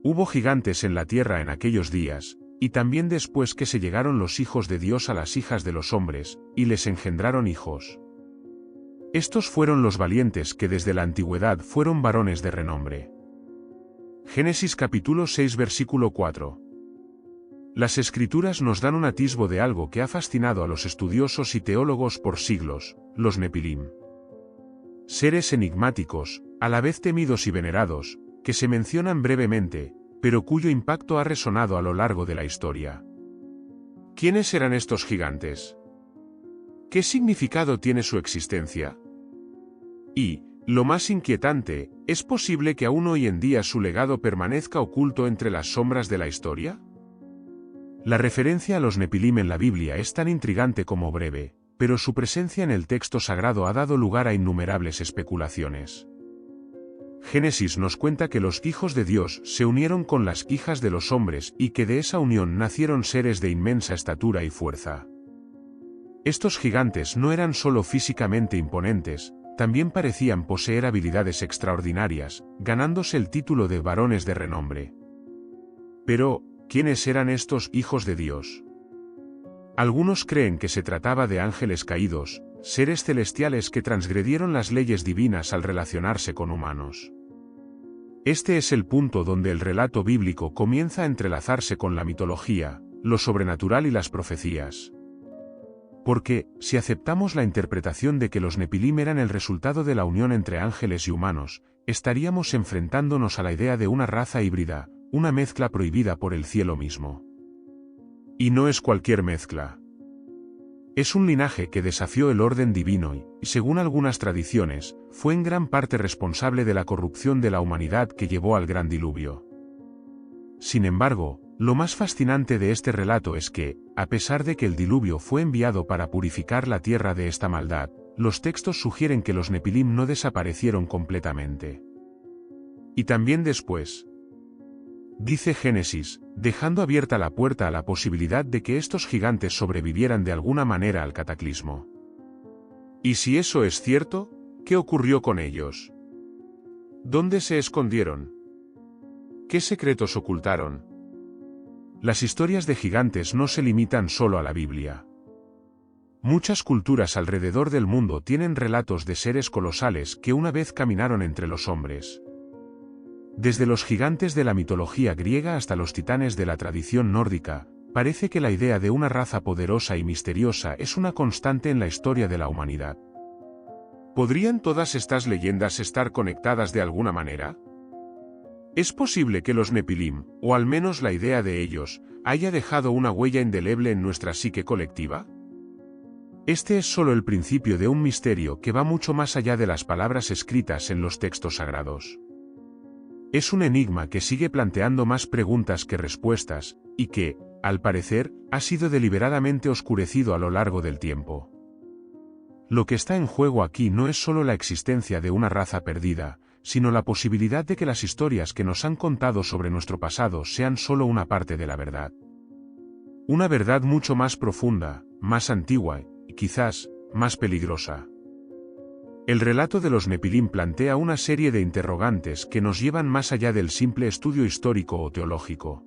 Hubo gigantes en la tierra en aquellos días, y también después que se llegaron los hijos de Dios a las hijas de los hombres, y les engendraron hijos. Estos fueron los valientes que desde la antigüedad fueron varones de renombre. Génesis capítulo 6 versículo 4. Las Escrituras nos dan un atisbo de algo que ha fascinado a los estudiosos y teólogos por siglos, los Nepilim. Seres enigmáticos, a la vez temidos y venerados, que se mencionan brevemente, pero cuyo impacto ha resonado a lo largo de la historia. ¿Quiénes eran estos gigantes? ¿Qué significado tiene su existencia? Y, lo más inquietante, ¿es posible que aún hoy en día su legado permanezca oculto entre las sombras de la historia? La referencia a los Nepilim en la Biblia es tan intrigante como breve, pero su presencia en el texto sagrado ha dado lugar a innumerables especulaciones. Génesis nos cuenta que los hijos de Dios se unieron con las hijas de los hombres y que de esa unión nacieron seres de inmensa estatura y fuerza. Estos gigantes no eran solo físicamente imponentes, también parecían poseer habilidades extraordinarias, ganándose el título de varones de renombre. Pero, ¿quiénes eran estos hijos de Dios? Algunos creen que se trataba de ángeles caídos, seres celestiales que transgredieron las leyes divinas al relacionarse con humanos. Este es el punto donde el relato bíblico comienza a entrelazarse con la mitología, lo sobrenatural y las profecías. Porque, si aceptamos la interpretación de que los Nepilim eran el resultado de la unión entre ángeles y humanos, estaríamos enfrentándonos a la idea de una raza híbrida, una mezcla prohibida por el cielo mismo. Y no es cualquier mezcla. Es un linaje que desafió el orden divino y, según algunas tradiciones, fue en gran parte responsable de la corrupción de la humanidad que llevó al gran diluvio. Sin embargo, lo más fascinante de este relato es que, a pesar de que el diluvio fue enviado para purificar la tierra de esta maldad, los textos sugieren que los Nepilim no desaparecieron completamente. Y también después, dice Génesis, dejando abierta la puerta a la posibilidad de que estos gigantes sobrevivieran de alguna manera al cataclismo. Y si eso es cierto, ¿qué ocurrió con ellos? ¿Dónde se escondieron? ¿Qué secretos ocultaron? Las historias de gigantes no se limitan solo a la Biblia. Muchas culturas alrededor del mundo tienen relatos de seres colosales que una vez caminaron entre los hombres. Desde los gigantes de la mitología griega hasta los titanes de la tradición nórdica, parece que la idea de una raza poderosa y misteriosa es una constante en la historia de la humanidad. ¿Podrían todas estas leyendas estar conectadas de alguna manera? ¿Es posible que los Nepilim, o al menos la idea de ellos, haya dejado una huella indeleble en nuestra psique colectiva? Este es solo el principio de un misterio que va mucho más allá de las palabras escritas en los textos sagrados. Es un enigma que sigue planteando más preguntas que respuestas, y que, al parecer, ha sido deliberadamente oscurecido a lo largo del tiempo. Lo que está en juego aquí no es solo la existencia de una raza perdida, sino la posibilidad de que las historias que nos han contado sobre nuestro pasado sean solo una parte de la verdad. Una verdad mucho más profunda, más antigua, y quizás, más peligrosa. El relato de los Nepilim plantea una serie de interrogantes que nos llevan más allá del simple estudio histórico o teológico.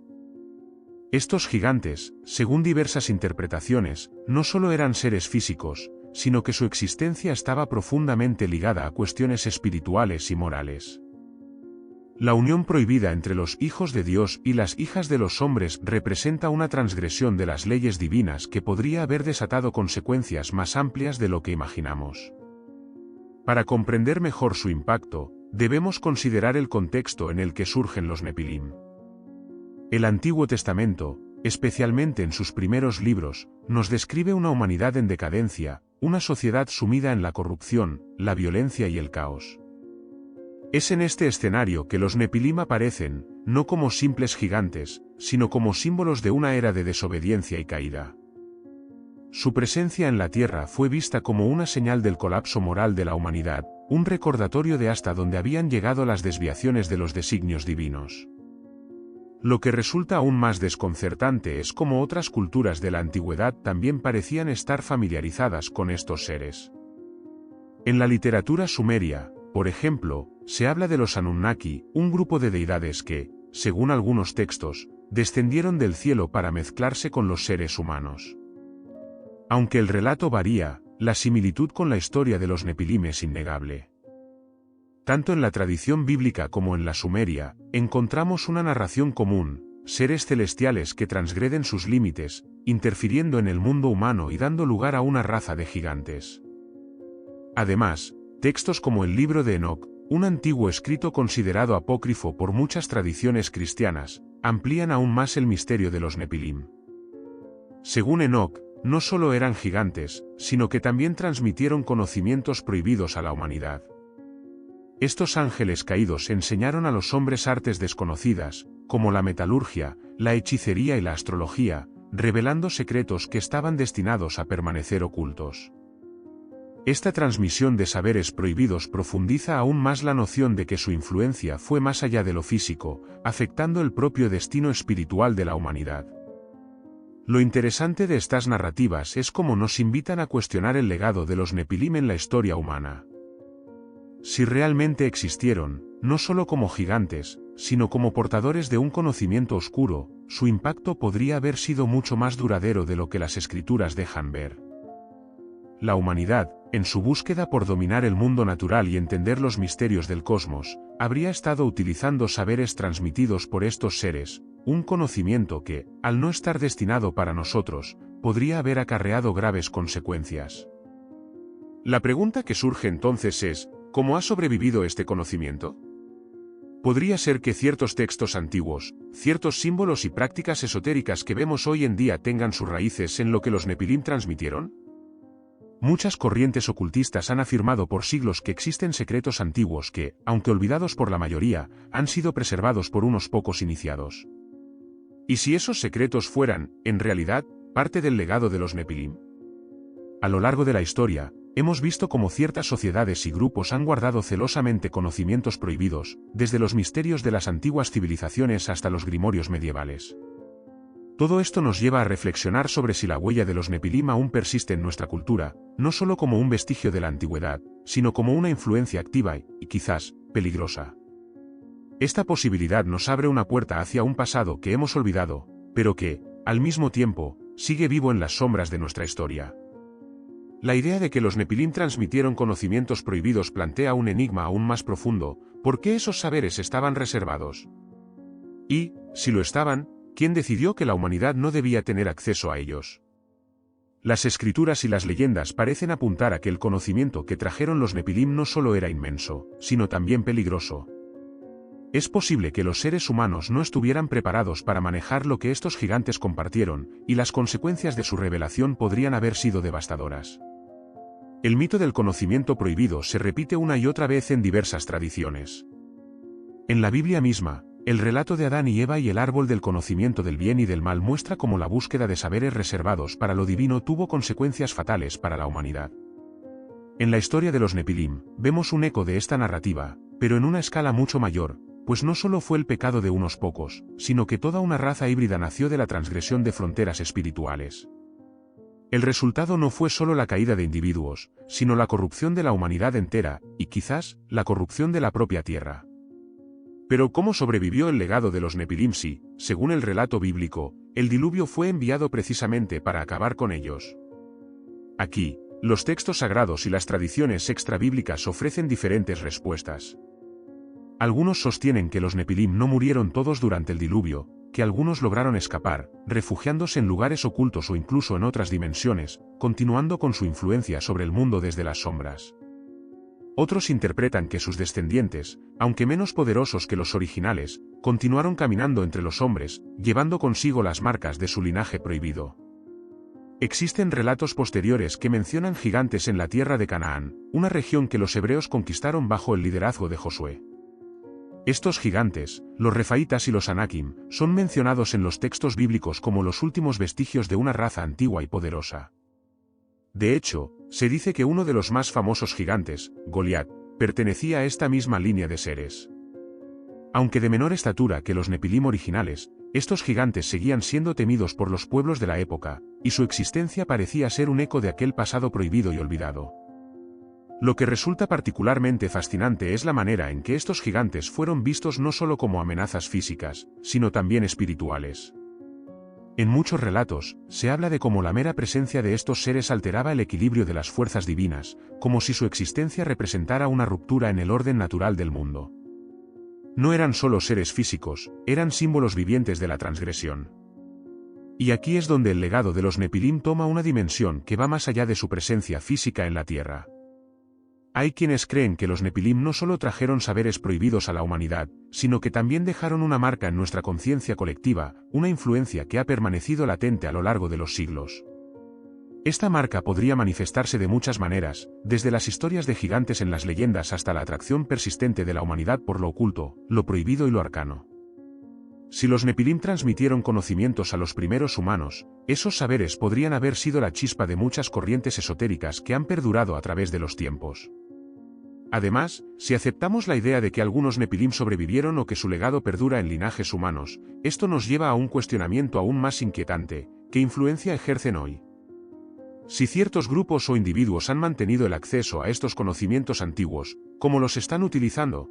Estos gigantes, según diversas interpretaciones, no solo eran seres físicos, sino que su existencia estaba profundamente ligada a cuestiones espirituales y morales. La unión prohibida entre los hijos de Dios y las hijas de los hombres representa una transgresión de las leyes divinas que podría haber desatado consecuencias más amplias de lo que imaginamos. Para comprender mejor su impacto, debemos considerar el contexto en el que surgen los Nepilim. El Antiguo Testamento, especialmente en sus primeros libros, nos describe una humanidad en decadencia, una sociedad sumida en la corrupción, la violencia y el caos. Es en este escenario que los Nepilim aparecen, no como simples gigantes, sino como símbolos de una era de desobediencia y caída. Su presencia en la Tierra fue vista como una señal del colapso moral de la humanidad, un recordatorio de hasta dónde habían llegado las desviaciones de los designios divinos. Lo que resulta aún más desconcertante es cómo otras culturas de la antigüedad también parecían estar familiarizadas con estos seres. En la literatura sumeria, por ejemplo, se habla de los Anunnaki, un grupo de deidades que, según algunos textos, descendieron del cielo para mezclarse con los seres humanos. Aunque el relato varía, la similitud con la historia de los Nepilim es innegable. Tanto en la tradición bíblica como en la sumeria, encontramos una narración común, seres celestiales que transgreden sus límites, interfiriendo en el mundo humano y dando lugar a una raza de gigantes. Además, textos como el libro de Enoc, un antiguo escrito considerado apócrifo por muchas tradiciones cristianas, amplían aún más el misterio de los Nepilim. Según Enoc, no solo eran gigantes, sino que también transmitieron conocimientos prohibidos a la humanidad. Estos ángeles caídos enseñaron a los hombres artes desconocidas, como la metalurgia, la hechicería y la astrología, revelando secretos que estaban destinados a permanecer ocultos. Esta transmisión de saberes prohibidos profundiza aún más la noción de que su influencia fue más allá de lo físico, afectando el propio destino espiritual de la humanidad. Lo interesante de estas narrativas es cómo nos invitan a cuestionar el legado de los Nepilim en la historia humana. Si realmente existieron, no solo como gigantes, sino como portadores de un conocimiento oscuro, su impacto podría haber sido mucho más duradero de lo que las escrituras dejan ver. La humanidad, en su búsqueda por dominar el mundo natural y entender los misterios del cosmos, habría estado utilizando saberes transmitidos por estos seres, un conocimiento que, al no estar destinado para nosotros, podría haber acarreado graves consecuencias. La pregunta que surge entonces es, ¿cómo ha sobrevivido este conocimiento? ¿Podría ser que ciertos textos antiguos, ciertos símbolos y prácticas esotéricas que vemos hoy en día tengan sus raíces en lo que los Nepilim transmitieron? Muchas corrientes ocultistas han afirmado por siglos que existen secretos antiguos que, aunque olvidados por la mayoría, han sido preservados por unos pocos iniciados. ¿Y si esos secretos fueran, en realidad, parte del legado de los Nepilim? A lo largo de la historia, hemos visto cómo ciertas sociedades y grupos han guardado celosamente conocimientos prohibidos, desde los misterios de las antiguas civilizaciones hasta los grimorios medievales. Todo esto nos lleva a reflexionar sobre si la huella de los Nepilim aún persiste en nuestra cultura, no solo como un vestigio de la antigüedad, sino como una influencia activa y, quizás, peligrosa. Esta posibilidad nos abre una puerta hacia un pasado que hemos olvidado, pero que, al mismo tiempo, sigue vivo en las sombras de nuestra historia. La idea de que los Nepilim transmitieron conocimientos prohibidos plantea un enigma aún más profundo: ¿por qué esos saberes estaban reservados? Y, si lo estaban, ¿quién decidió que la humanidad no debía tener acceso a ellos? Las escrituras y las leyendas parecen apuntar a que el conocimiento que trajeron los Nepilim no solo era inmenso, sino también peligroso. Es posible que los seres humanos no estuvieran preparados para manejar lo que estos gigantes compartieron, y las consecuencias de su revelación podrían haber sido devastadoras. El mito del conocimiento prohibido se repite una y otra vez en diversas tradiciones. En la Biblia misma, el relato de Adán y Eva y el árbol del conocimiento del bien y del mal muestra cómo la búsqueda de saberes reservados para lo divino tuvo consecuencias fatales para la humanidad. En la historia de los Nepilim, vemos un eco de esta narrativa, pero en una escala mucho mayor, pues no solo fue el pecado de unos pocos, sino que toda una raza híbrida nació de la transgresión de fronteras espirituales. El resultado no fue solo la caída de individuos, sino la corrupción de la humanidad entera, y quizás, la corrupción de la propia tierra. Pero ¿cómo sobrevivió el legado de los Nepilim si, según el relato bíblico, el diluvio fue enviado precisamente para acabar con ellos? Aquí, los textos sagrados y las tradiciones extrabíblicas ofrecen diferentes respuestas. Algunos sostienen que los Nepilim no murieron todos durante el diluvio, que algunos lograron escapar, refugiándose en lugares ocultos o incluso en otras dimensiones, continuando con su influencia sobre el mundo desde las sombras. Otros interpretan que sus descendientes, aunque menos poderosos que los originales, continuaron caminando entre los hombres, llevando consigo las marcas de su linaje prohibido. Existen relatos posteriores que mencionan gigantes en la tierra de Canaán, una región que los hebreos conquistaron bajo el liderazgo de Josué. Estos gigantes, los Refaitas y los Anakim, son mencionados en los textos bíblicos como los últimos vestigios de una raza antigua y poderosa. De hecho, se dice que uno de los más famosos gigantes, Goliat, pertenecía a esta misma línea de seres. Aunque de menor estatura que los Nepilim originales, estos gigantes seguían siendo temidos por los pueblos de la época, y su existencia parecía ser un eco de aquel pasado prohibido y olvidado. Lo que resulta particularmente fascinante es la manera en que estos gigantes fueron vistos no solo como amenazas físicas, sino también espirituales. En muchos relatos, se habla de cómo la mera presencia de estos seres alteraba el equilibrio de las fuerzas divinas, como si su existencia representara una ruptura en el orden natural del mundo. No eran solo seres físicos, eran símbolos vivientes de la transgresión. Y aquí es donde el legado de los Nepilim toma una dimensión que va más allá de su presencia física en la Tierra. Hay quienes creen que los Nepilim no solo trajeron saberes prohibidos a la humanidad, sino que también dejaron una marca en nuestra conciencia colectiva, una influencia que ha permanecido latente a lo largo de los siglos. Esta marca podría manifestarse de muchas maneras, desde las historias de gigantes en las leyendas hasta la atracción persistente de la humanidad por lo oculto, lo prohibido y lo arcano. Si los Nepilim transmitieron conocimientos a los primeros humanos, esos saberes podrían haber sido la chispa de muchas corrientes esotéricas que han perdurado a través de los tiempos. Además, si aceptamos la idea de que algunos Nepilim sobrevivieron o que su legado perdura en linajes humanos, esto nos lleva a un cuestionamiento aún más inquietante: ¿qué influencia ejercen hoy? Si ciertos grupos o individuos han mantenido el acceso a estos conocimientos antiguos, ¿cómo los están utilizando?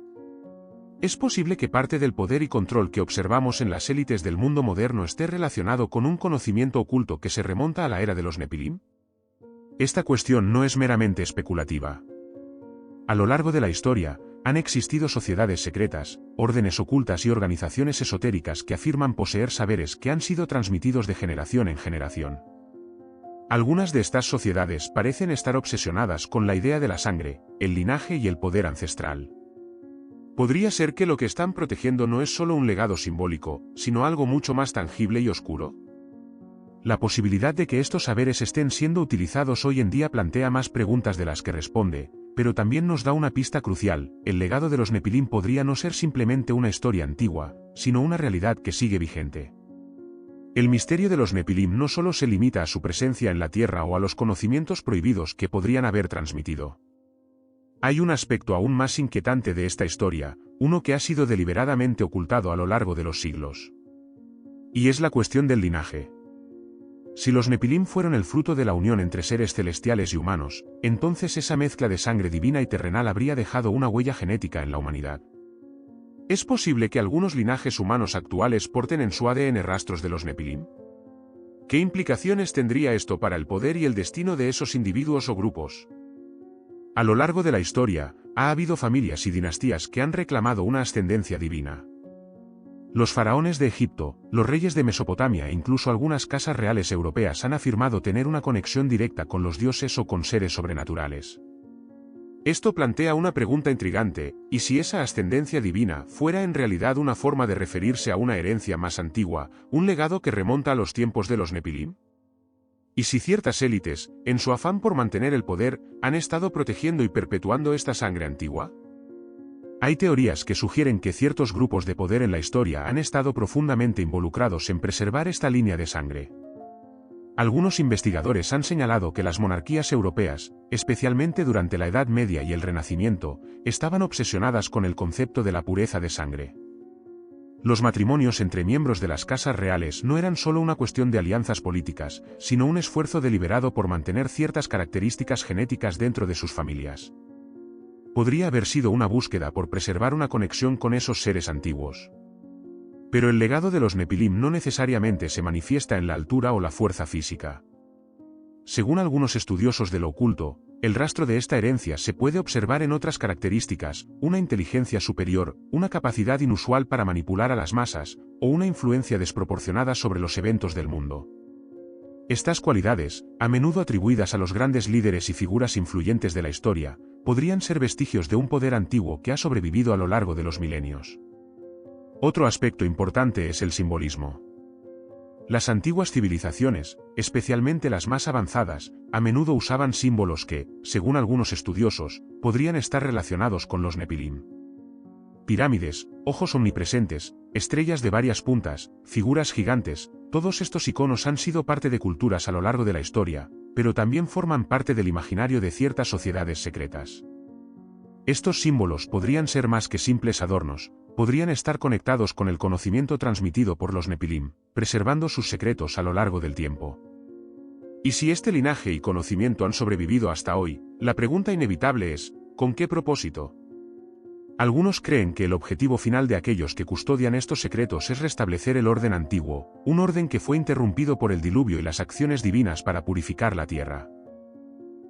¿Es posible que parte del poder y control que observamos en las élites del mundo moderno esté relacionado con un conocimiento oculto que se remonta a la era de los Nepilim? Esta cuestión no es meramente especulativa. A lo largo de la historia, han existido sociedades secretas, órdenes ocultas y organizaciones esotéricas que afirman poseer saberes que han sido transmitidos de generación en generación. Algunas de estas sociedades parecen estar obsesionadas con la idea de la sangre, el linaje y el poder ancestral. ¿Podría ser que lo que están protegiendo no es solo un legado simbólico, sino algo mucho más tangible y oscuro? La posibilidad de que estos saberes estén siendo utilizados hoy en día plantea más preguntas de las que responde, pero también nos da una pista crucial: el legado de los Nepilim podría no ser simplemente una historia antigua, sino una realidad que sigue vigente. El misterio de los Nepilim no solo se limita a su presencia en la Tierra o a los conocimientos prohibidos que podrían haber transmitido. Hay un aspecto aún más inquietante de esta historia, uno que ha sido deliberadamente ocultado a lo largo de los siglos. Y es la cuestión del linaje. Si los Nepilim fueron el fruto de la unión entre seres celestiales y humanos, entonces esa mezcla de sangre divina y terrenal habría dejado una huella genética en la humanidad. ¿Es posible que algunos linajes humanos actuales porten en su ADN rastros de los Nepilim? ¿Qué implicaciones tendría esto para el poder y el destino de esos individuos o grupos? A lo largo de la historia, ha habido familias y dinastías que han reclamado una ascendencia divina. Los faraones de Egipto, los reyes de Mesopotamia e incluso algunas casas reales europeas han afirmado tener una conexión directa con los dioses o con seres sobrenaturales. Esto plantea una pregunta intrigante: ¿y si esa ascendencia divina fuera en realidad una forma de referirse a una herencia más antigua, un legado que remonta a los tiempos de los Nepilim? ¿Y si ciertas élites, en su afán por mantener el poder, han estado protegiendo y perpetuando esta sangre antigua? Hay teorías que sugieren que ciertos grupos de poder en la historia han estado profundamente involucrados en preservar esta línea de sangre. Algunos investigadores han señalado que las monarquías europeas, especialmente durante la Edad Media y el Renacimiento, estaban obsesionadas con el concepto de la pureza de sangre. Los matrimonios entre miembros de las casas reales no eran solo una cuestión de alianzas políticas, sino un esfuerzo deliberado por mantener ciertas características genéticas dentro de sus familias. Podría haber sido una búsqueda por preservar una conexión con esos seres antiguos. Pero el legado de los Nepilim no necesariamente se manifiesta en la altura o la fuerza física. Según algunos estudiosos de lo oculto, el rastro de esta herencia se puede observar en otras características: una inteligencia superior, una capacidad inusual para manipular a las masas, o una influencia desproporcionada sobre los eventos del mundo. Estas cualidades, a menudo atribuidas a los grandes líderes y figuras influyentes de la historia, podrían ser vestigios de un poder antiguo que ha sobrevivido a lo largo de los milenios. Otro aspecto importante es el simbolismo. Las antiguas civilizaciones, especialmente las más avanzadas, a menudo usaban símbolos que, según algunos estudiosos, podrían estar relacionados con los Nepilim. Pirámides, ojos omnipresentes, estrellas de varias puntas, figuras gigantes, todos estos iconos han sido parte de culturas a lo largo de la historia, pero también forman parte del imaginario de ciertas sociedades secretas. Estos símbolos podrían ser más que simples adornos, podrían estar conectados con el conocimiento transmitido por los Nepilim, preservando sus secretos a lo largo del tiempo. Y si este linaje y conocimiento han sobrevivido hasta hoy, La pregunta inevitable es, ¿con qué propósito? Algunos creen que el objetivo final de aquellos que custodian estos secretos es restablecer el orden antiguo, un orden que fue interrumpido por el diluvio y las acciones divinas para purificar la tierra.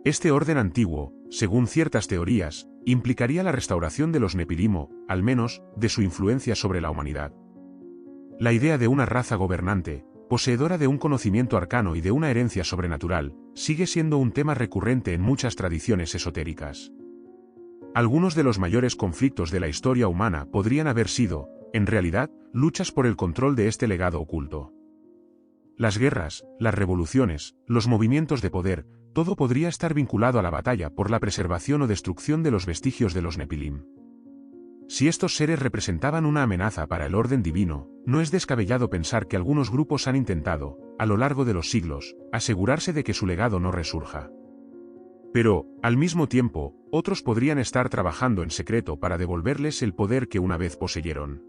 Este orden antiguo, según ciertas teorías, implicaría la restauración de los Nepilim o, al menos, de su influencia sobre la humanidad. La idea de una raza gobernante, poseedora de un conocimiento arcano y de una herencia sobrenatural, sigue siendo un tema recurrente en muchas tradiciones esotéricas. Algunos de los mayores conflictos de la historia humana podrían haber sido, en realidad, luchas por el control de este legado oculto. Las guerras, las revoluciones, los movimientos de poder, todo podría estar vinculado a la batalla por la preservación o destrucción de los vestigios de los Nepilim. Si estos seres representaban una amenaza para el orden divino, no es descabellado pensar que algunos grupos han intentado, a lo largo de los siglos, asegurarse de que su legado no resurja. Pero, al mismo tiempo, otros podrían estar trabajando en secreto para devolverles el poder que una vez poseyeron.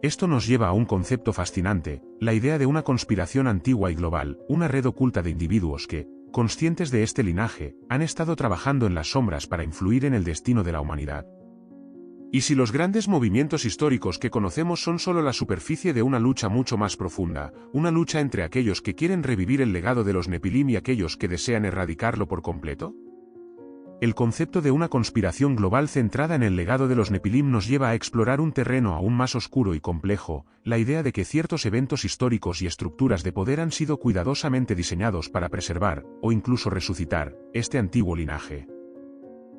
Esto nos lleva a un concepto fascinante, la idea de una conspiración antigua y global, una red oculta de individuos que, conscientes de este linaje, han estado trabajando en las sombras para influir en el destino de la humanidad. ¿Y si los grandes movimientos históricos que conocemos son solo la superficie de una lucha mucho más profunda, una lucha entre aquellos que quieren revivir el legado de los Nepilim y aquellos que desean erradicarlo por completo? El concepto de una conspiración global centrada en el legado de los Nepilim nos lleva a explorar un terreno aún más oscuro y complejo, la idea de que ciertos eventos históricos y estructuras de poder han sido cuidadosamente diseñados para preservar, o incluso resucitar, este antiguo linaje.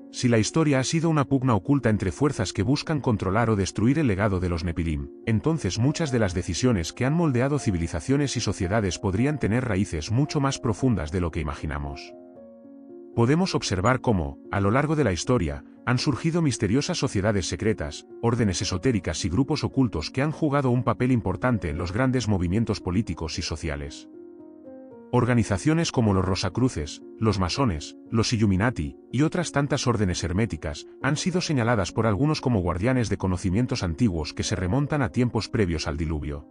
Si la historia ha sido una pugna oculta entre fuerzas que buscan controlar o destruir el legado de los Nepilim, entonces muchas de las decisiones que han moldeado civilizaciones y sociedades podrían tener raíces mucho más profundas de lo que imaginamos. Podemos observar cómo, a lo largo de la historia, han surgido misteriosas sociedades secretas, órdenes esotéricas y grupos ocultos que han jugado un papel importante en los grandes movimientos políticos y sociales. Organizaciones como los Rosacruces, los Masones, los Illuminati, y otras tantas órdenes herméticas, han sido señaladas por algunos como guardianes de conocimientos antiguos que se remontan a tiempos previos al diluvio.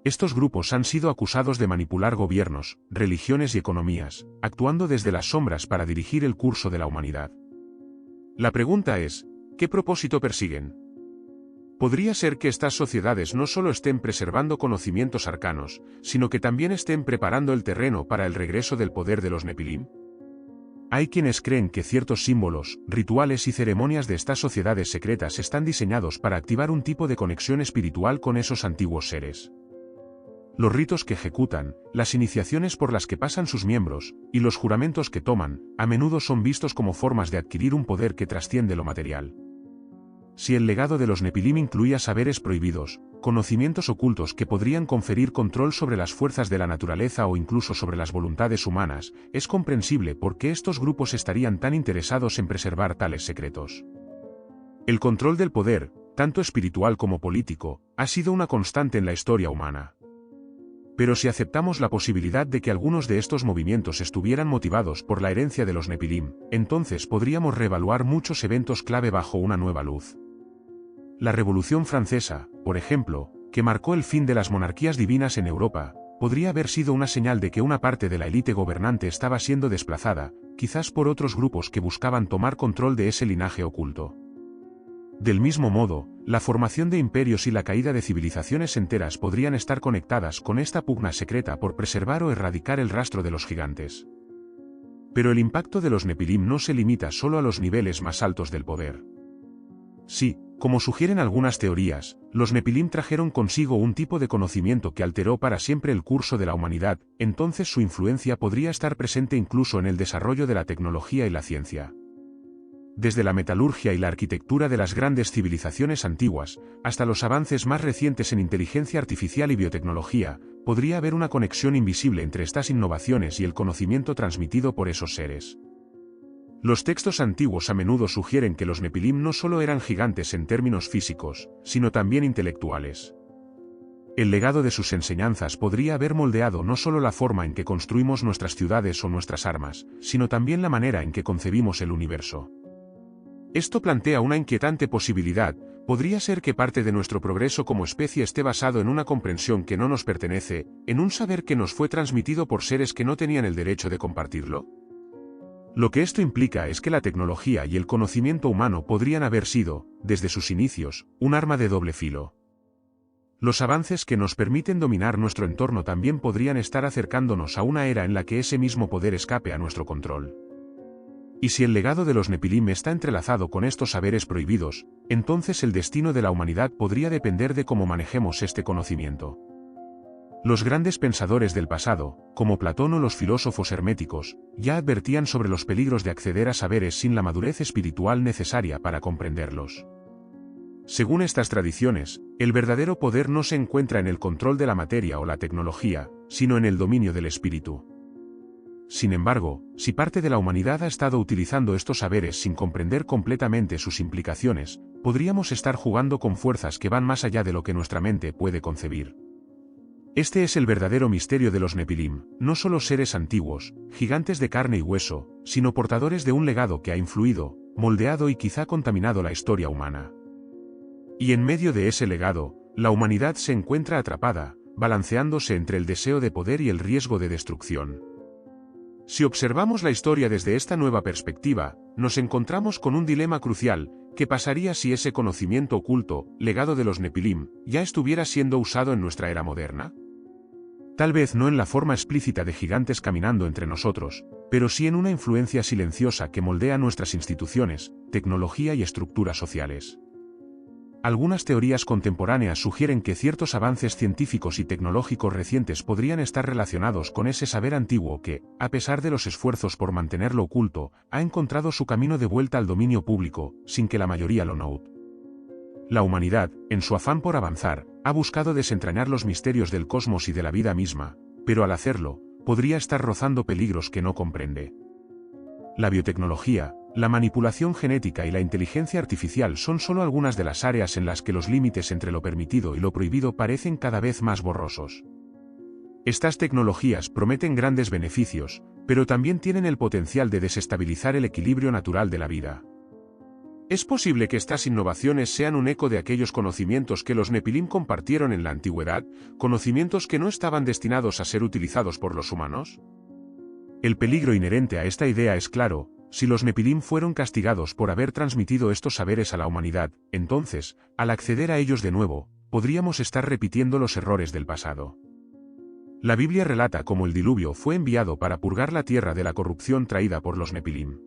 Estos grupos han sido acusados de manipular gobiernos, religiones y economías, actuando desde las sombras para dirigir el curso de la humanidad. La pregunta es, ¿qué propósito persiguen? Podría ser que estas sociedades no solo estén preservando conocimientos arcanos, sino que también estén preparando el terreno para el regreso del poder de los Nepilim. Hay quienes creen que ciertos símbolos, rituales y ceremonias de estas sociedades secretas están diseñados para activar un tipo de conexión espiritual con esos antiguos seres. Los ritos que ejecutan, las iniciaciones por las que pasan sus miembros, y los juramentos que toman, a menudo son vistos como formas de adquirir un poder que trasciende lo material. Si el legado de los Nepilim incluía saberes prohibidos, conocimientos ocultos que podrían conferir control sobre las fuerzas de la naturaleza o incluso sobre las voluntades humanas, es comprensible por qué estos grupos estarían tan interesados en preservar tales secretos. El control del poder, tanto espiritual como político, ha sido una constante en la historia humana. Pero si aceptamos la posibilidad de que algunos de estos movimientos estuvieran motivados por la herencia de los Nepilim, entonces podríamos reevaluar muchos eventos clave bajo una nueva luz. La Revolución Francesa, por ejemplo, que marcó el fin de las monarquías divinas en Europa, podría haber sido una señal de que una parte de la élite gobernante estaba siendo desplazada, quizás por otros grupos que buscaban tomar control de ese linaje oculto. Del mismo modo, la formación de imperios y la caída de civilizaciones enteras podrían estar conectadas con esta pugna secreta por preservar o erradicar el rastro de los gigantes. Pero el impacto de los Nepilim no se limita solo a los niveles más altos del poder. Sí, como sugieren algunas teorías, los Nepilim trajeron consigo un tipo de conocimiento que alteró para siempre el curso de la humanidad, entonces su influencia podría estar presente incluso en el desarrollo de la tecnología y la ciencia. Desde la metalurgia y la arquitectura de las grandes civilizaciones antiguas, hasta los avances más recientes en inteligencia artificial y biotecnología, podría haber una conexión invisible entre estas innovaciones y el conocimiento transmitido por esos seres. Los textos antiguos a menudo sugieren que los Nepilim no solo eran gigantes en términos físicos, sino también intelectuales. El legado de sus enseñanzas podría haber moldeado no solo la forma en que construimos nuestras ciudades o nuestras armas, sino también la manera en que concebimos el universo. Esto plantea una inquietante posibilidad: podría ser que parte de nuestro progreso como especie esté basado en una comprensión que no nos pertenece, en un saber que nos fue transmitido por seres que no tenían el derecho de compartirlo. Lo que esto implica es que la tecnología y el conocimiento humano podrían haber sido, desde sus inicios, un arma de doble filo. Los avances que nos permiten dominar nuestro entorno también podrían estar acercándonos a una era en la que ese mismo poder escape a nuestro control. Y si el legado de los Nepilim está entrelazado con estos saberes prohibidos, entonces el destino de la humanidad podría depender de cómo manejemos este conocimiento. Los grandes pensadores del pasado, como Platón o los filósofos herméticos, ya advertían sobre los peligros de acceder a saberes sin la madurez espiritual necesaria para comprenderlos. Según estas tradiciones, el verdadero poder no se encuentra en el control de la materia o la tecnología, sino en el dominio del espíritu. Sin embargo, si parte de la humanidad ha estado utilizando estos saberes sin comprender completamente sus implicaciones, podríamos estar jugando con fuerzas que van más allá de lo que nuestra mente puede concebir. Este es el verdadero misterio de los Nepilim, no solo seres antiguos, gigantes de carne y hueso, sino portadores de un legado que ha influido, moldeado y quizá contaminado la historia humana. Y en medio de ese legado, la humanidad se encuentra atrapada, balanceándose entre el deseo de poder y el riesgo de destrucción. Si observamos la historia desde esta nueva perspectiva, nos encontramos con un dilema crucial: ¿qué pasaría si ese conocimiento oculto, legado de los Nepilim, ya estuviera siendo usado en nuestra era moderna? Tal vez no en la forma explícita de gigantes caminando entre nosotros, pero sí en una influencia silenciosa que moldea nuestras instituciones, tecnología y estructuras sociales. Algunas teorías contemporáneas sugieren que ciertos avances científicos y tecnológicos recientes podrían estar relacionados con ese saber antiguo que, a pesar de los esfuerzos por mantenerlo oculto, ha encontrado su camino de vuelta al dominio público, sin que la mayoría lo note. La humanidad, en su afán por avanzar, ha buscado desentrañar los misterios del cosmos y de la vida misma, pero al hacerlo, podría estar rozando peligros que no comprende. La biotecnología, la manipulación genética y la inteligencia artificial son solo algunas de las áreas en las que los límites entre lo permitido y lo prohibido parecen cada vez más borrosos. Estas tecnologías prometen grandes beneficios, pero también tienen el potencial de desestabilizar el equilibrio natural de la vida. Es posible que estas innovaciones sean un eco de aquellos conocimientos que los Nepilim compartieron en la antigüedad, conocimientos que no estaban destinados a ser utilizados por los humanos. El peligro inherente a esta idea es claro: si los Nepilim fueron castigados por haber transmitido estos saberes a la humanidad, entonces, al acceder a ellos de nuevo, podríamos estar repitiendo los errores del pasado. La Biblia relata cómo el diluvio fue enviado para purgar la tierra de la corrupción traída por los Nepilim.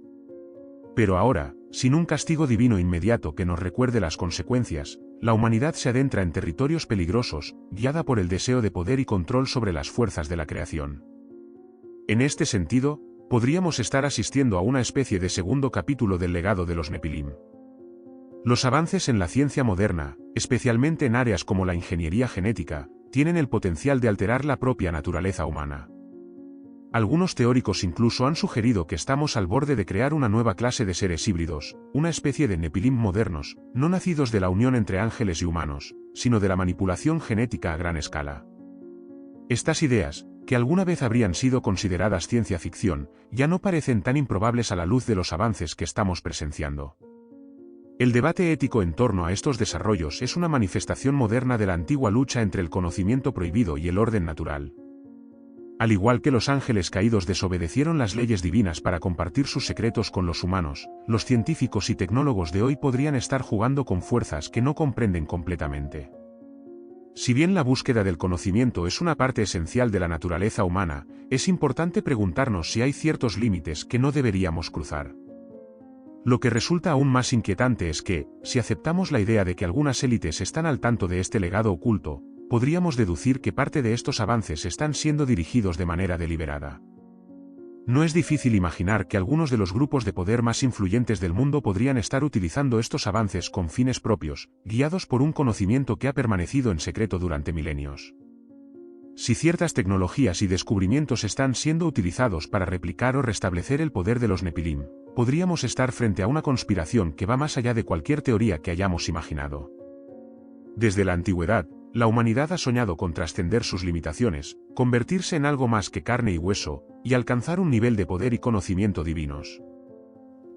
Pero ahora, sin un castigo divino inmediato que nos recuerde las consecuencias, la humanidad se adentra en territorios peligrosos, guiada por el deseo de poder y control sobre las fuerzas de la creación. En este sentido, podríamos estar asistiendo a una especie de segundo capítulo del legado de los Nepilim. Los avances en la ciencia moderna, especialmente en áreas como la ingeniería genética, tienen el potencial de alterar la propia naturaleza humana. Algunos teóricos incluso han sugerido que estamos al borde de crear una nueva clase de seres híbridos, una especie de Nepilim modernos, no nacidos de la unión entre ángeles y humanos, sino de la manipulación genética a gran escala. Estas ideas, que alguna vez habrían sido consideradas ciencia ficción, ya no parecen tan improbables a la luz de los avances que estamos presenciando. El debate ético en torno a estos desarrollos es una manifestación moderna de la antigua lucha entre el conocimiento prohibido y el orden natural. Al igual que los ángeles caídos desobedecieron las leyes divinas para compartir sus secretos con los humanos, los científicos y tecnólogos de hoy podrían estar jugando con fuerzas que no comprenden completamente. Si bien la búsqueda del conocimiento es una parte esencial de la naturaleza humana, es importante preguntarnos si hay ciertos límites que no deberíamos cruzar. Lo que resulta aún más inquietante es que, si aceptamos la idea de que algunas élites están al tanto de este legado oculto, podríamos deducir que parte de estos avances están siendo dirigidos de manera deliberada. No es difícil imaginar que algunos de los grupos de poder más influyentes del mundo podrían estar utilizando estos avances con fines propios, guiados por un conocimiento que ha permanecido en secreto durante milenios. Si ciertas tecnologías y descubrimientos están siendo utilizados para replicar o restablecer el poder de los Nepilim, podríamos estar frente a una conspiración que va más allá de cualquier teoría que hayamos imaginado. Desde la antigüedad, la humanidad ha soñado con trascender sus limitaciones, convertirse en algo más que carne y hueso, y alcanzar un nivel de poder y conocimiento divinos.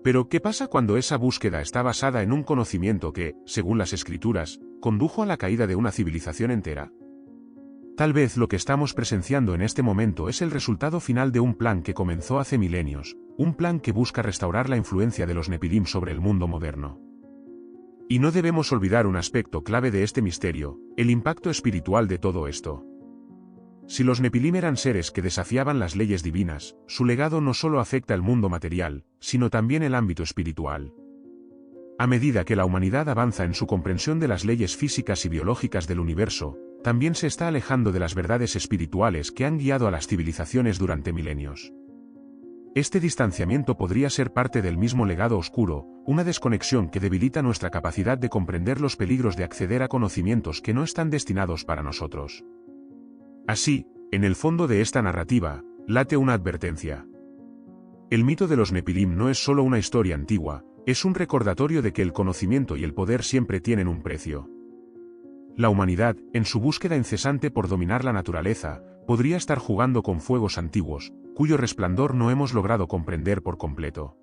Pero, ¿qué pasa cuando esa búsqueda está basada en un conocimiento que, según las Escrituras, condujo a la caída de una civilización entera? Tal vez lo que estamos presenciando en este momento es el resultado final de un plan que comenzó hace milenios, un plan que busca restaurar la influencia de los Nepilim sobre el mundo moderno. Y no debemos olvidar un aspecto clave de este misterio, el impacto espiritual de todo esto. Si los Nepilim eran seres que desafiaban las leyes divinas, su legado no solo afecta el mundo material, sino también el ámbito espiritual. A medida que la humanidad avanza en su comprensión de las leyes físicas y biológicas del universo, también se está alejando de las verdades espirituales que han guiado a las civilizaciones durante milenios. Este distanciamiento podría ser parte del mismo legado oscuro, una desconexión que debilita nuestra capacidad de comprender los peligros de acceder a conocimientos que no están destinados para nosotros. Así, en el fondo de esta narrativa, late una advertencia. El mito de los Nepilim no es solo una historia antigua, es un recordatorio de que el conocimiento y el poder siempre tienen un precio. La humanidad, en su búsqueda incesante por dominar la naturaleza, podría estar jugando con fuegos antiguos, cuyo resplandor no hemos logrado comprender por completo.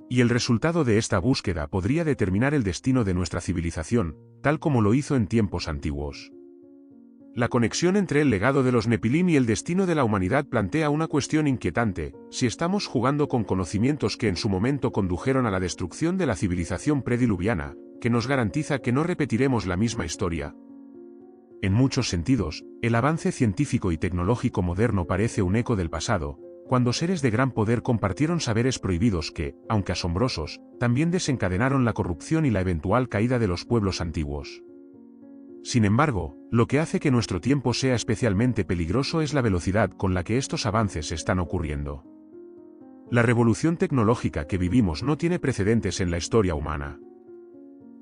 Y el resultado de esta búsqueda podría determinar el destino de nuestra civilización, tal como lo hizo en tiempos antiguos. La conexión entre el legado de los Nepilim y el destino de la humanidad plantea una cuestión inquietante: si estamos jugando con conocimientos que en su momento condujeron a la destrucción de la civilización prediluviana, que nos garantiza que no repetiremos la misma historia. En muchos sentidos, el avance científico y tecnológico moderno parece un eco del pasado, cuando seres de gran poder compartieron saberes prohibidos que, aunque asombrosos, también desencadenaron la corrupción y la eventual caída de los pueblos antiguos. Sin embargo, lo que hace que nuestro tiempo sea especialmente peligroso es la velocidad con la que estos avances están ocurriendo. La revolución tecnológica que vivimos no tiene precedentes en la historia humana.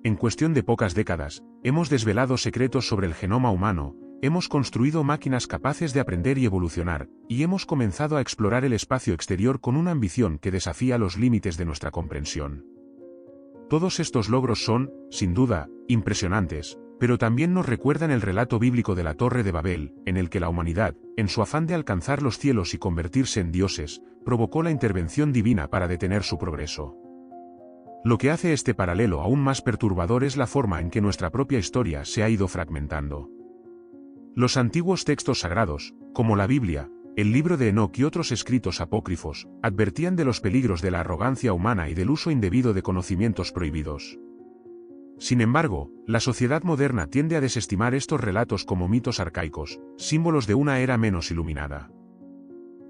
En cuestión de pocas décadas, hemos desvelado secretos sobre el genoma humano, hemos construido máquinas capaces de aprender y evolucionar, y hemos comenzado a explorar el espacio exterior con una ambición que desafía los límites de nuestra comprensión. Todos estos logros son, sin duda, impresionantes, pero también nos recuerdan el relato bíblico de la Torre de Babel, en el que la humanidad, en su afán de alcanzar los cielos y convertirse en dioses, provocó la intervención divina para detener su progreso. Lo que hace este paralelo aún más perturbador es la forma en que nuestra propia historia se ha ido fragmentando. Los antiguos textos sagrados, como la Biblia, el libro de Enoc y otros escritos apócrifos, advertían de los peligros de la arrogancia humana y del uso indebido de conocimientos prohibidos. Sin embargo, la sociedad moderna tiende a desestimar estos relatos como mitos arcaicos, símbolos de una era menos iluminada.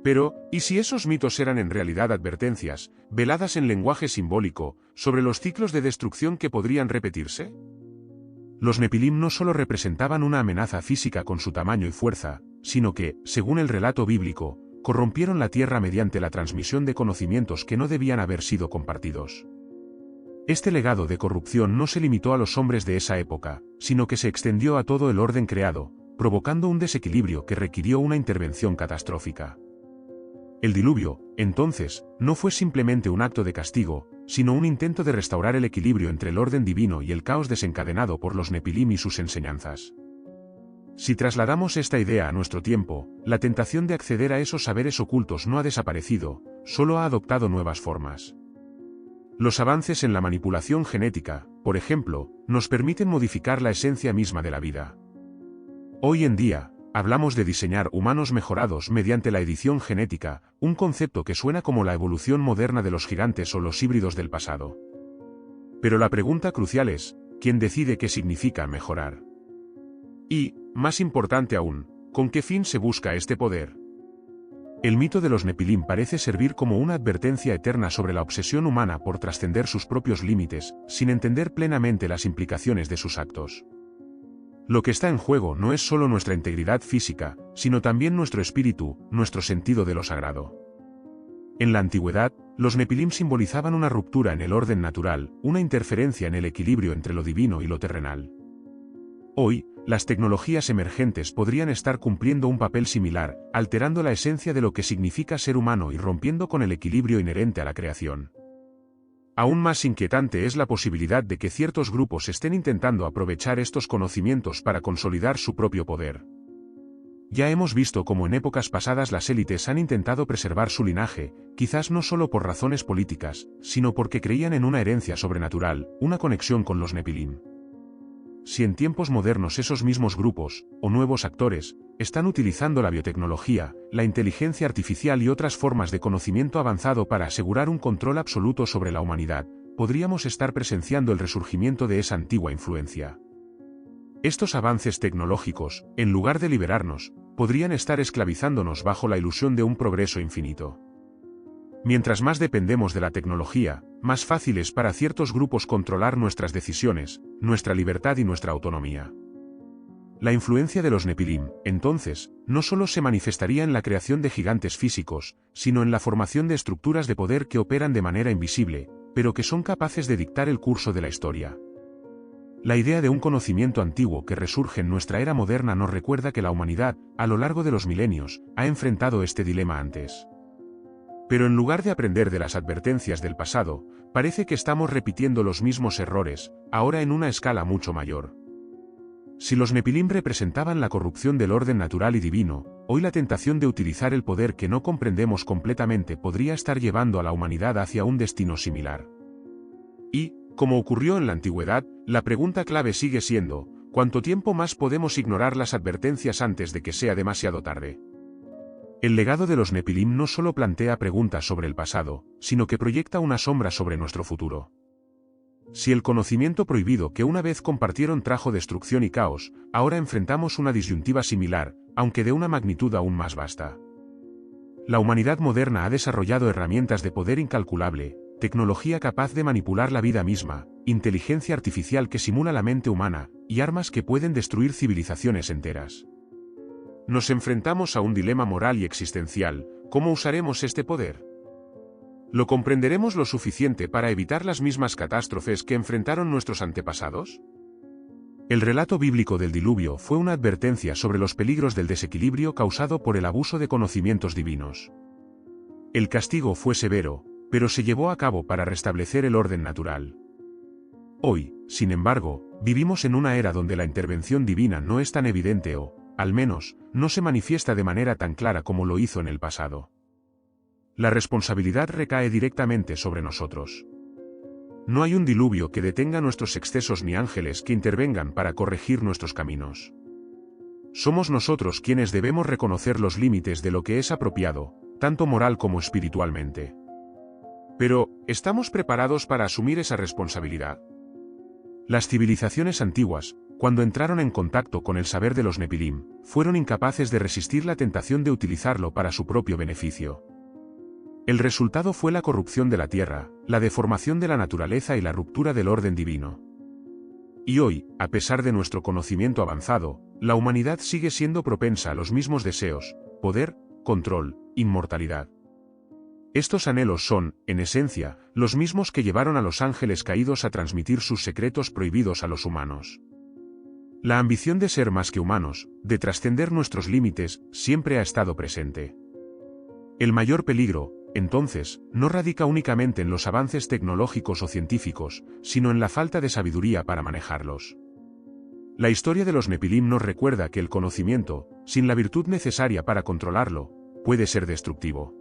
Pero, ¿y si esos mitos eran en realidad advertencias, veladas en lenguaje simbólico, sobre los ciclos de destrucción que podrían repetirse? Los Nepilim no solo representaban una amenaza física con su tamaño y fuerza, sino que, según el relato bíblico, corrompieron la tierra mediante la transmisión de conocimientos que no debían haber sido compartidos. Este legado de corrupción no se limitó a los hombres de esa época, sino que se extendió a todo el orden creado, provocando un desequilibrio que requirió una intervención catastrófica. El diluvio, entonces, no fue simplemente un acto de castigo, sino un intento de restaurar el equilibrio entre el orden divino y el caos desencadenado por los Nepilim y sus enseñanzas. Si trasladamos esta idea a nuestro tiempo, la tentación de acceder a esos saberes ocultos no ha desaparecido, solo ha adoptado nuevas formas. Los avances en la manipulación genética, por ejemplo, nos permiten modificar la esencia misma de la vida. Hoy en día, hablamos de diseñar humanos mejorados mediante la edición genética, un concepto que suena como la evolución moderna de los gigantes o los híbridos del pasado. Pero la pregunta crucial es, ¿quién decide qué significa mejorar? Y, más importante aún, ¿con qué fin se busca este poder? El mito de los Nepilim parece servir como una advertencia eterna sobre la obsesión humana por trascender sus propios límites, sin entender plenamente las implicaciones de sus actos. Lo que está en juego no es solo nuestra integridad física, sino también nuestro espíritu, nuestro sentido de lo sagrado. En la antigüedad, los Nepilim simbolizaban una ruptura en el orden natural, una interferencia en el equilibrio entre lo divino y lo terrenal. Hoy, las tecnologías emergentes podrían estar cumpliendo un papel similar, alterando la esencia de lo que significa ser humano y rompiendo con el equilibrio inherente a la creación. Aún más inquietante es la posibilidad de que ciertos grupos estén intentando aprovechar estos conocimientos para consolidar su propio poder. Ya hemos visto cómo en épocas pasadas las élites han intentado preservar su linaje, quizás no solo por razones políticas, sino porque creían en una herencia sobrenatural, una conexión con los Nepilim. si en tiempos modernos esos mismos grupos, o nuevos actores, están utilizando la biotecnología, la inteligencia artificial y otras formas de conocimiento avanzado para asegurar un control absoluto sobre la humanidad, podríamos estar presenciando el resurgimiento de esa antigua influencia. Estos avances tecnológicos, en lugar de liberarnos, podrían estar esclavizándonos bajo la ilusión de un progreso infinito. Mientras más dependemos de la tecnología, más fácil es para ciertos grupos controlar nuestras decisiones, nuestra libertad y nuestra autonomía. La influencia de los Nepilim, entonces, no solo se manifestaría en la creación de gigantes físicos, sino en la formación de estructuras de poder que operan de manera invisible, pero que son capaces de dictar el curso de la historia. La idea de un conocimiento antiguo que resurge en nuestra era moderna nos recuerda que la humanidad, a lo largo de los milenios, ha enfrentado este dilema antes. Pero en lugar de aprender de las advertencias del pasado, parece que estamos repitiendo los mismos errores, ahora en una escala mucho mayor. Si los Nepilim representaban la corrupción del orden natural y divino, hoy la tentación de utilizar el poder que no comprendemos completamente podría estar llevando a la humanidad hacia un destino similar. Y, como ocurrió en la antigüedad, la pregunta clave sigue siendo, ¿cuánto tiempo más podemos ignorar las advertencias antes de que sea demasiado tarde? El legado de los Nepilim no solo plantea preguntas sobre el pasado, sino que proyecta una sombra sobre nuestro futuro. Si el conocimiento prohibido que una vez compartieron trajo destrucción y caos, ahora enfrentamos una disyuntiva similar, aunque de una magnitud aún más vasta. La humanidad moderna ha desarrollado herramientas de poder incalculable, tecnología capaz de manipular la vida misma, inteligencia artificial que simula la mente humana, y armas que pueden destruir civilizaciones enteras. Nos enfrentamos a un dilema moral y existencial: ¿cómo usaremos este poder? ¿Lo comprenderemos lo suficiente para evitar las mismas catástrofes que enfrentaron nuestros antepasados? El relato bíblico del diluvio fue una advertencia sobre los peligros del desequilibrio causado por el abuso de conocimientos divinos. El castigo fue severo, pero se llevó a cabo para restablecer el orden natural. Hoy, sin embargo, vivimos en una era donde la intervención divina no es tan evidente o, al menos, no se manifiesta de manera tan clara como lo hizo en el pasado. La responsabilidad recae directamente sobre nosotros. No hay un diluvio que detenga nuestros excesos ni ángeles que intervengan para corregir nuestros caminos. Somos nosotros quienes debemos reconocer los límites de lo que es apropiado, tanto moral como espiritualmente. Pero, ¿estamos preparados para asumir esa responsabilidad? Las civilizaciones antiguas, cuando entraron en contacto con el saber de los Nepilim, fueron incapaces de resistir la tentación de utilizarlo para su propio beneficio. El resultado fue la corrupción de la tierra, la deformación de la naturaleza y la ruptura del orden divino. Y hoy, a pesar de nuestro conocimiento avanzado, la humanidad sigue siendo propensa a los mismos deseos: poder, control, inmortalidad. Estos anhelos son, en esencia, los mismos que llevaron a los ángeles caídos a transmitir sus secretos prohibidos a los humanos. La ambición de ser más que humanos, de trascender nuestros límites, siempre ha estado presente. El mayor peligro, entonces, no radica únicamente en los avances tecnológicos o científicos, sino en la falta de sabiduría para manejarlos. La historia de los Nepilim nos recuerda que el conocimiento, sin la virtud necesaria para controlarlo, puede ser destructivo.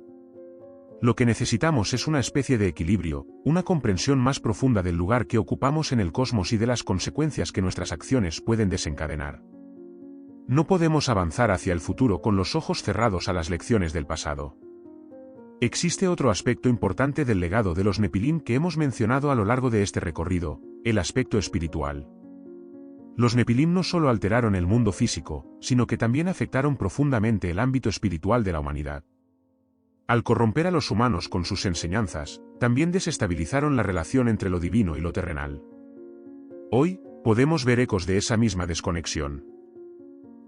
Lo que necesitamos es una especie de equilibrio, una comprensión más profunda del lugar que ocupamos en el cosmos y de las consecuencias que nuestras acciones pueden desencadenar. No podemos avanzar hacia el futuro con los ojos cerrados a las lecciones del pasado. Existe otro aspecto importante del legado de los Nepilim que hemos mencionado a lo largo de este recorrido: el aspecto espiritual. Los Nepilim no solo alteraron el mundo físico, sino que también afectaron profundamente el ámbito espiritual de la humanidad. Al corromper a los humanos con sus enseñanzas, también desestabilizaron la relación entre lo divino y lo terrenal. Hoy, podemos ver ecos de esa misma desconexión.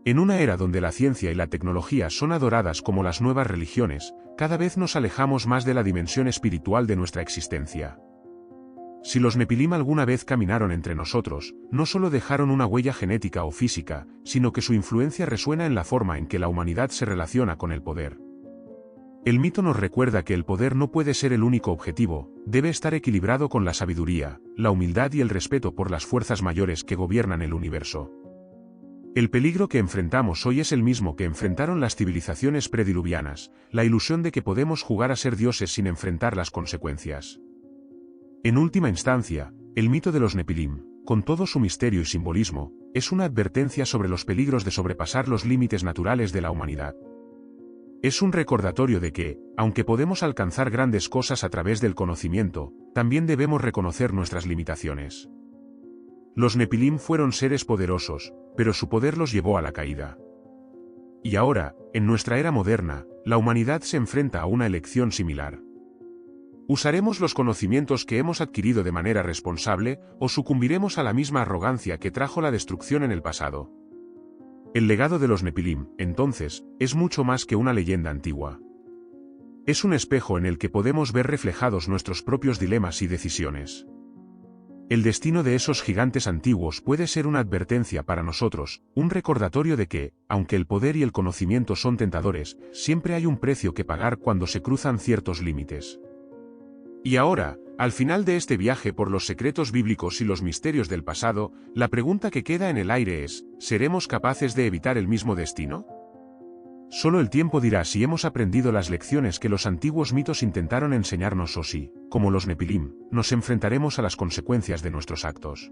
En una era donde la ciencia y la tecnología son adoradas como las nuevas religiones, cada vez nos alejamos más de la dimensión espiritual de nuestra existencia. Si los Nepilim alguna vez caminaron entre nosotros, no solo dejaron una huella genética o física, sino que su influencia resuena en la forma en que la humanidad se relaciona con el poder. El mito nos recuerda que el poder no puede ser el único objetivo, debe estar equilibrado con la sabiduría, la humildad y el respeto por las fuerzas mayores que gobiernan el universo. El peligro que enfrentamos hoy es el mismo que enfrentaron las civilizaciones prediluvianas: la ilusión de que podemos jugar a ser dioses sin enfrentar las consecuencias. En última instancia, el mito de los Nepilim, con todo su misterio y simbolismo, es una advertencia sobre los peligros de sobrepasar los límites naturales de la humanidad. Es un recordatorio de que, aunque podemos alcanzar grandes cosas a través del conocimiento, también debemos reconocer nuestras limitaciones. Los Nepilim fueron seres poderosos, pero su poder los llevó a la caída. Y ahora, en nuestra era moderna, la humanidad se enfrenta a una elección similar. ¿Usaremos los conocimientos que hemos adquirido de manera responsable, o sucumbiremos a la misma arrogancia que trajo la destrucción en el pasado? El legado de los Nepilim, entonces, es mucho más que una leyenda antigua. Es un espejo en el que podemos ver reflejados nuestros propios dilemas y decisiones. El destino de esos gigantes antiguos puede ser una advertencia para nosotros, un recordatorio de que, aunque el poder y el conocimiento son tentadores, siempre hay un precio que pagar cuando se cruzan ciertos límites. Y ahora, al final de este viaje por los secretos bíblicos y los misterios del pasado, la pregunta que queda en el aire es, ¿seremos capaces de evitar el mismo destino? Solo el tiempo dirá si hemos aprendido las lecciones que los antiguos mitos intentaron enseñarnos o si, como los Nepilim, nos enfrentaremos a las consecuencias de nuestros actos.